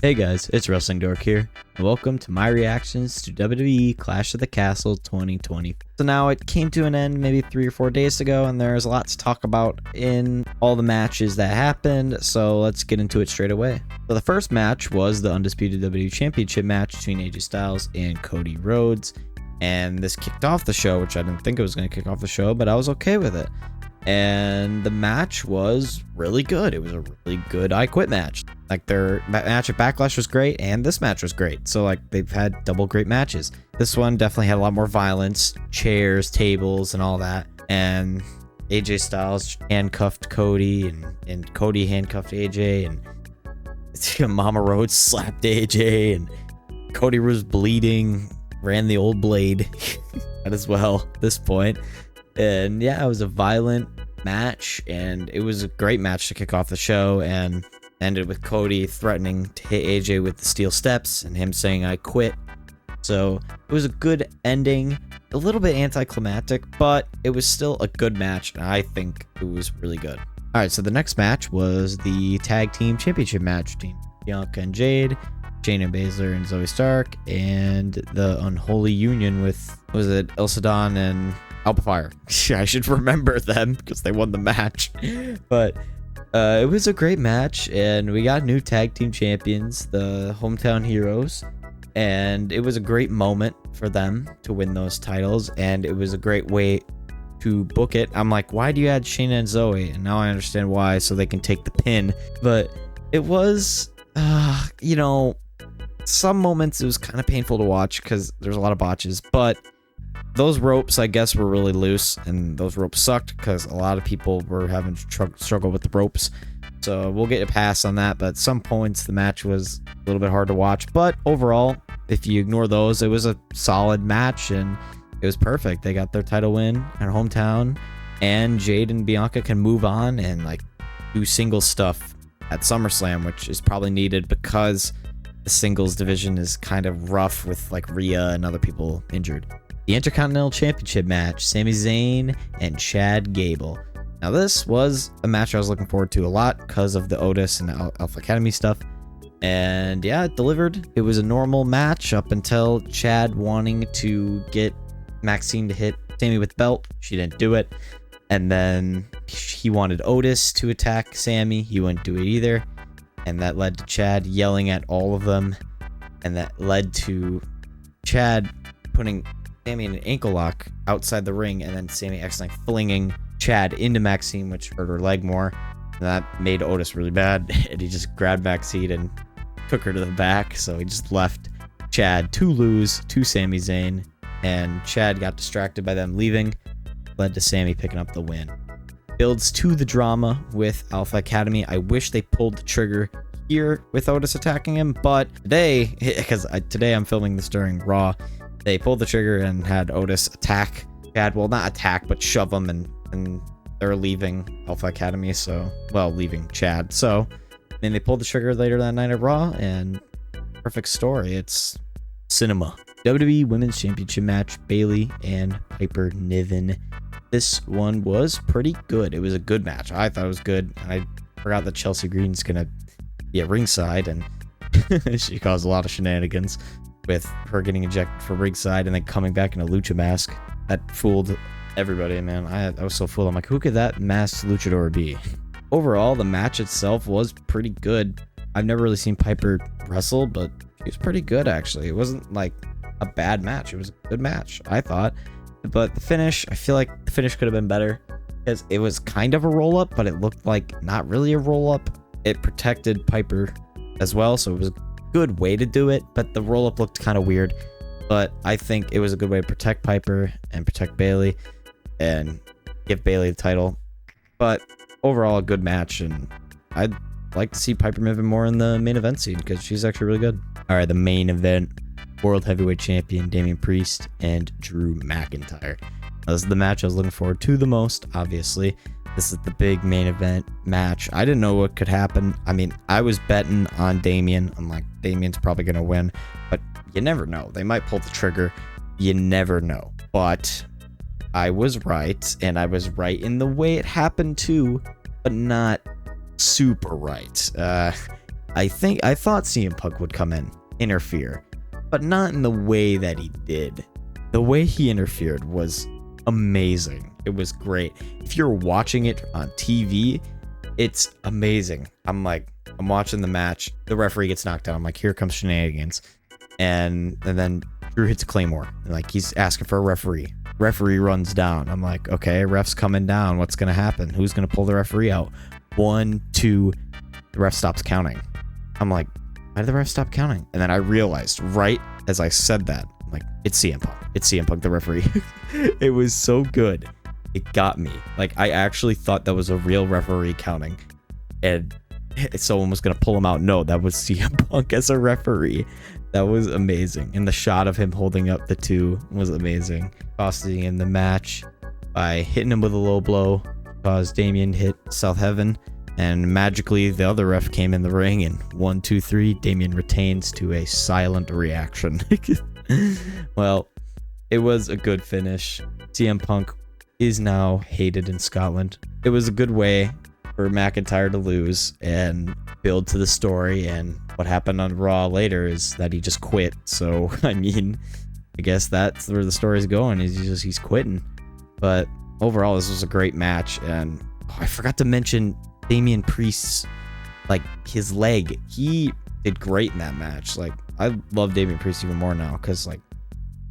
Hey guys, it's Wrestling Dork here, and welcome to my reactions to WWE Clash of the Castle 2020. So now it came to an end maybe 3 or 4 days ago, and there's a lot to talk about in all the matches that happened, so let's get into it straight away. So the first match was the Undisputed WWE Championship match between AJ Styles and Cody Rhodes, and this kicked off the show, which I didn't think it was going to kick off the show, but I was okay with it. And the match was really good. It was a really good I Quit match. Like their match at Backlash was great, and this match was great. So like they've had double great matches. This one definitely had a lot more violence, chairs, tables, and all that. And AJ Styles handcuffed Cody, and Cody handcuffed AJ, and Mama Rhodes slapped AJ, and Cody was bleeding, ran the old blade as well at this point. And yeah, it was a violent match, and it was a great match to kick off the show, and ended with Cody threatening to hit AJ with the steel steps and him saying I quit. So it was a good ending, a little bit anticlimactic, but it was still a good match, and I think it was really good. All right, so the next match was the tag team championship match between Bianca and Jade, Shayna Baszler and Zoe Stark, and the unholy union with, was it Ilsa Dawn and Alpha Fire? I should remember them because they won the match. But it was a great match, and we got new tag team champions, the Hometown Heroes, and it was a great moment for them to win those titles, and it was a great way to book it. I'm like, why do you add Shayna and Zoe? And now I understand why, so they can take the pin. But it was, some moments it was kind of painful to watch because there's a lot of botches, but those ropes, I guess, were really loose, and those ropes sucked because a lot of people were having struggle with the ropes. So we'll get a pass on that, but at some points the match was a little bit hard to watch. But overall, if you ignore those, it was a solid match, and it was perfect. They got their title win at Hometown, and Jade and Bianca can move on and like do single stuff at SummerSlam, which is probably needed because the singles division is kind of rough with like Rhea and other people injured. The Intercontinental Championship match, Sami Zayn and Chad Gable. Now this was a match I was looking forward to a lot because of the Otis and Alpha Academy stuff. And yeah, it delivered. It was a normal match up until Chad wanting to get Maxine to hit Sami with the belt. She didn't do it. And then he wanted Otis to attack Sami. He wouldn't do it either. And that led to Chad yelling at all of them. And that led to Chad putting Sami in an ankle lock outside the ring, and then Sami accidentally flinging Chad into Maxine, which hurt her leg more. And that made Otis really bad, and he just grabbed Maxine and took her to the back. So he just left Chad to lose to Sami Zayn, and Chad got distracted by them leaving, led to Sami picking up the win. Builds to the drama with Alpha Academy. I wish they pulled the trigger here with Otis attacking him, but today, because today I'm filming this during Raw, they pulled the trigger and had Otis attack Chad. Well, not attack, but shove him, and they're leaving Alpha Academy, leaving Chad. So, they pulled the trigger later that night at Raw, and perfect story. It's cinema. WWE Women's Championship match, Bayley and Piper Niven. This one was pretty good. It was a good match. I thought it was good. I forgot that Chelsea Green's gonna be at ringside, and she caused a lot of shenanigans with her getting ejected from ringside and then coming back in a lucha mask. That fooled everybody, man. I was so fooled. I'm like, who could that masked luchador be? Overall, the match itself was pretty good. I've never really seen Piper wrestle, but she was pretty good, actually. It wasn't like a bad match. It was a good match, I thought. But the finish, I feel like the finish could have been better because it was kind of a roll-up, but it looked like not really a roll-up. It protected Piper as well, so it was good way to do it, but the roll-up looked kind of weird. But I think it was a good way to protect Piper and protect Bayley and give Bayley the title. But overall, a good match, and I'd like to see Piper Niven more in the main event scene because she's actually really good. All right, the main event, World Heavyweight Champion Damian Priest and Drew McIntyre. Now, this is the match I was looking forward to the most, obviously. This is the big main event match. I didn't know what could happen. I mean, I was betting on Damian. I'm like, Damian's probably going to win. But you never know. They might pull the trigger. You never know. But I was right. And I was right in the way it happened too. But not super right. I thought CM Punk would come in, interfere, but not in the way that he did. The way he interfered was amazing. It was great. If you're watching it on TV, it's amazing. I'm watching the match. The referee gets knocked out. I'm like, here comes shenanigans. And then Drew hits a Claymore. Like, he's asking for a referee. Referee runs down. I'm like, okay, ref's coming down. What's going to happen? Who's going to pull the referee out? 1, 2, the ref stops counting. I'm like, why did the ref stop counting? And then I realized right as I said that, I'm like, it's CM Punk. It's CM Punk, the referee. It was so good. It got me. Like, I actually thought that was a real referee counting. And someone was going to pull him out. No, that was CM Punk as a referee. That was amazing. And the shot of him holding up the 2 was amazing. Costing in the match by hitting him with a low blow. Caused Damien hit South Heaven. And magically, the other ref came in the ring. And 1, 2, 3, Damien retains to a silent reaction. Well, it was a good finish. CM Punk is now hated in Scotland. It was a good way for McIntyre to lose and build to the story, and what happened on Raw later is that he just quit. So I mean, I guess that's where the story's going, is he's quitting. But overall, this was a great match, and I forgot to mention Damian Priest's, like, his leg. He did great in that match. Like, I love Damian Priest even more now, because, like,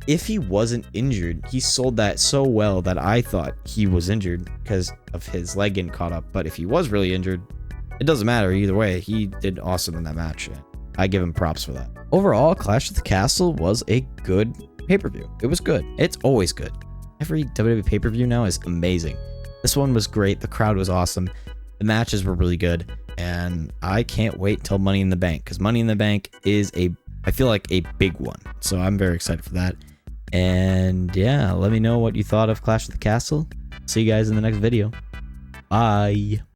if he wasn't injured, he sold that so well that I thought he was injured because of his leg getting caught up. But if he was really injured, it doesn't matter either way. He did awesome in that match. I give him props for that. Overall, Clash at the Castle was a good pay-per-view. It was good. It's always good. Every WWE pay-per-view now is amazing. This one was great. The crowd was awesome. The matches were really good. And I can't wait till Money in the Bank, because Money in the Bank is I feel like a big one. So I'm very excited for that. And yeah, let me know what you thought of Clash of the Castle. See you guys in the next video. Bye.